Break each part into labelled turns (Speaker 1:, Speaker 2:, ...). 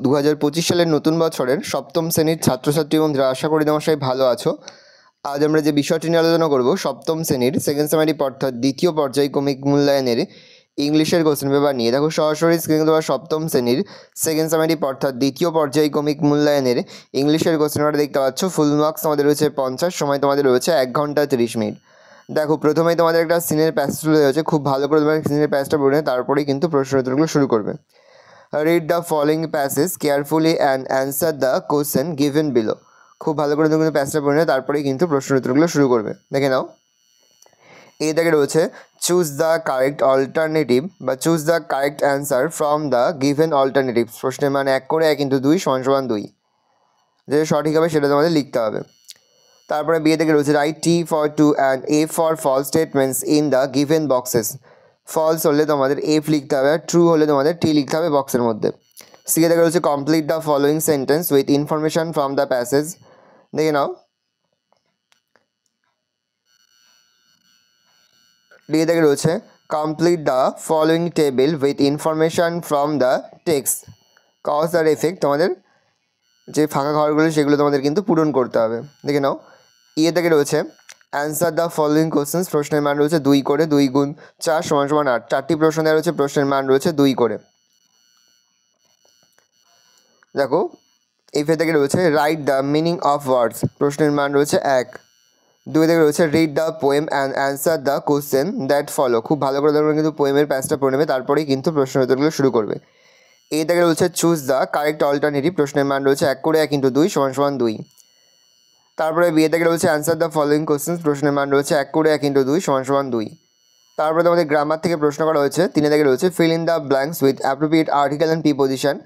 Speaker 1: 2025 সালের নতুন বছরের সপ্তম শ্রেণীর ছাত্রছাত্রী বন্ধুরা, আশা করি তোমরা সবাই ভালো আছো। আজ আমরা যে বিষয়টি নিয়ে আলোচনা করব, সপ্তম শ্রেণীর সেকেন্ড সেমিস্টার অর্থাৎ দ্বিতীয় পর্যায়ক্রমিক মূল্যায়নের ইংলিশের কোশ্চেন পেপার নিয়ে। দেখো সরাসরি স্ক্রিনে তোমার সপ্তম শ্রেণীর সেকেন্ড সেমিস্টার অর্থাৎ দ্বিতীয় পর্যায়ক্রমিক মূল্যায়নের ইংলিশের কোশ্চেন পেপারটা দেখতে পাচ্ছ। ফুল মার্কস তোমাদের রয়েছে 50, সময় তোমাদের রয়েছে 1 ঘন্টা 30 মিনিট। দেখো প্রথমেই তোমাদের একটা সিনের প্যাসেজ তুলে হয়েছে, খুব ভালো করে তোমার সিনের প্যাসেজটা পড়ে তারপরেই কিন্তু প্রশ্ন উত্তরগুলো শুরু করবে। Read the following passage carefully and answer the question given below. খুব ভালো করে তুমি প্যাসেজটা পড়ে তারপরেই কিন্তু প্রশ্ন উত্তরগুলো শুরু করবে। দেখে নাও, এই দাগে রয়েছে চুজ দ্য কারেক্ট অল্টারনেটিভ বা choose the correct answer from the given alternative. প্রশ্নের মান 1 করে 1 × 2 = 2, যেটা সঠিক হবে সেটা তোমাদের লিখতে হবে। তারপরে বিয়ে থেকে রয়েছে write T for true and a for false statements in the given boxes. False হলে তোমাদের এফ লিখতে হবে, আর ট্রু হলে তোমাদের টি লিখতে হবে বক্সের মধ্যে। সি থেকে রয়েছে complete the following sentence with information from the passage. দেখে নাও, ডি থেকে রয়েছে complete the following table with information from the text. Cause আর এফেক্ট, তোমাদের যে ফাঁকা ঘরগুলো সেগুলো তোমাদের কিন্তু পূরণ করতে হবে। দেখে নাও, ইয়ে থেকে রয়েছে অ্যান্সার দ্য ফলোয়িং কোশ্চেন্স। প্রশ্নের মান রয়েছে 2 করে, 2 × 4 = 8। 4টি প্রশ্ন দেওয়া রয়েছে, প্রশ্নের মান রয়েছে 2 করে। দেখো এফে থেকে রয়েছে write the meaning of words. প্রশ্নের মান রয়েছে 1। 2 থেকে রয়েছে read the poem and answer the question that follow. খুব ভালো করে তোমরা কিন্তু পোয়েমের প্যাসেজটা পড়ে নেবে, তারপরেই কিন্তু প্রশ্ন উত্তরগুলো শুরু করবে। এ থেকে রয়েছে চুজ দ্য কারেক্ট অল্টারনেটিভ। প্রশ্নের মান রয়েছে 1 করে 1 × 2 = 2। তারপরে বিয়ে থেকে রয়েছে অ্যান্সার দ্য ফলোয়িং কোশ্চেন্স। প্রশ্নের মান রয়েছে 1 করে 1 × 2 = 2। তারপরে তোমাদের গ্রামার থেকে প্রশ্ন করা হয়েছে। 3 থেকে রয়েছে fill in the blanks with appropriate article and preposition.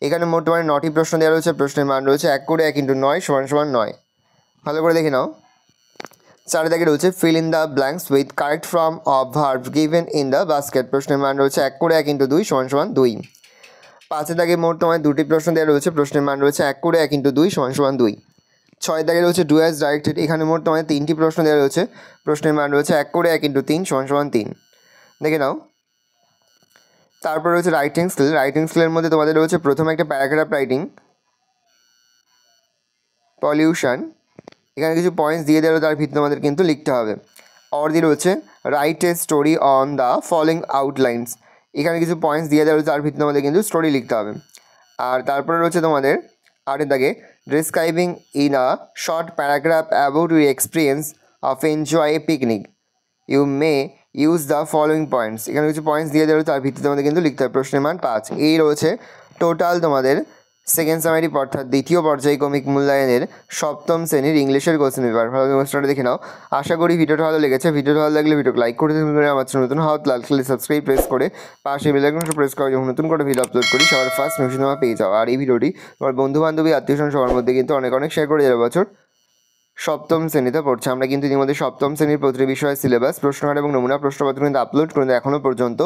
Speaker 1: এখানে মোট তোমার 9টি প্রশ্ন দেওয়া রয়েছে, প্রশ্নের মান রয়েছে 1 করে 1 × 9 = 9। ভালো করে দেখে নাও। 4 থেকে রয়েছে fill in the blanks with correct form of verb given in the basket. প্রশ্নের মান রয়েছে 1 করে 1 × 2 = 2। 5 থেকে মোট তোমার 2টি প্রশ্ন দেওয়া রয়েছে, প্রশ্নের মান রয়েছে 1 করে 1 × 2 = 2। 6 থেকে রয়েছে ডু অ্যাজ ডাইরেক্টেড। এখানে মোট তোমাদের 3টি প্রশ্ন দেওয়া রয়েছে, প্রশ্নের মান রয়েছে 1 করে 1 × 3 = 3। দেখে নাও। তারপর রয়েছে রাইটিং স্কিল। রাইটিং স্কিলের মধ্যে তোমাদের রয়েছে প্রথমে একটা প্যারাগ্রাফ রাইটিং, পলিউশন। এখানে কিছু পয়েন্টস দিয়ে দেওয়া, তার ভিত্তিতে তোমাদের কিন্তু লিখতে হবে। আর দিয়ে রয়েছে write a story on the following outlines. এখানে কিছু পয়েন্টস দিয়ে দেওয়া, তার ভিত্তিতে তোমাদের কিন্তু স্টোরি লিখতে হবে। আর তারপরে রয়েছে তোমাদের 8 দাগে describing in a short paragraph about your experience of enjoy a picnic you may use the following points. এখানে কিছু পয়েন্টস দিয়ে দেওয়া, তার ভিত্তিতে তোমাদের কিন্তু লিখতে হবে। প্রশ্নের মান 5। এই রয়েছে টোটাল তোমাদের সেকেন্ড সেমিস্টার অর্থাৎ দ্বিতীয় পর্যায়ক্রমিক মূল্যায়নের সপ্তম শ্রেণীর ইংলিশের কোশ্চেন পেপার। ভালো কোশ্চেনটা দেখে নাও। আশা করি ভিডিওটা ভালো লেগেছে। ভিডিওটা ভালো লাগলে ভিডিওকে লাইক করে দেবেন, আমার নতুন হাত লাল কালি সাবস্ক্রাইব প্রেস করে পাশে বেল আইকনটা প্রেস করে যখন নতুন করে ভিডিও আপলোড করি সবার ফার্স্ট নোটিফিকেশন পেয়ে যাও। আর এই ভিডিওটি তোমার বন্ধু বান্ধবী আত্মীয়স্বজন সবার মধ্যে কিন্তু অনেক অনেক শেয়ার করে যাবে। বছর সপ্তম শ্রেণীতে পড়ছে, আমরা কিন্তু ইতিমধ্যে সপ্তম শ্রেণীর প্রতিটি বিষয়ের সিলেবাস, প্রশ্নকার এবং নমুনা প্রশ্নপত্র কিন্তু আপলোড করে এখনও পর্যন্ত।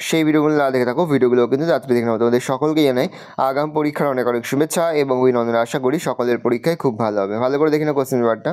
Speaker 1: সেই ভিডিওগুলো না দেখে থাকো, ভিডিওগুলো কিন্তু রাত্রি দেখে নাও। তোমাদের সকলকে জানাই আগাম পরীক্ষার অনেক অনেক শুভেচ্ছা এবং অভিনন্দন। আশা করি সকলের পরীক্ষায় খুব ভালো হবে। ভালো করে দেখে নাও কোশ্চেন পেপারটা।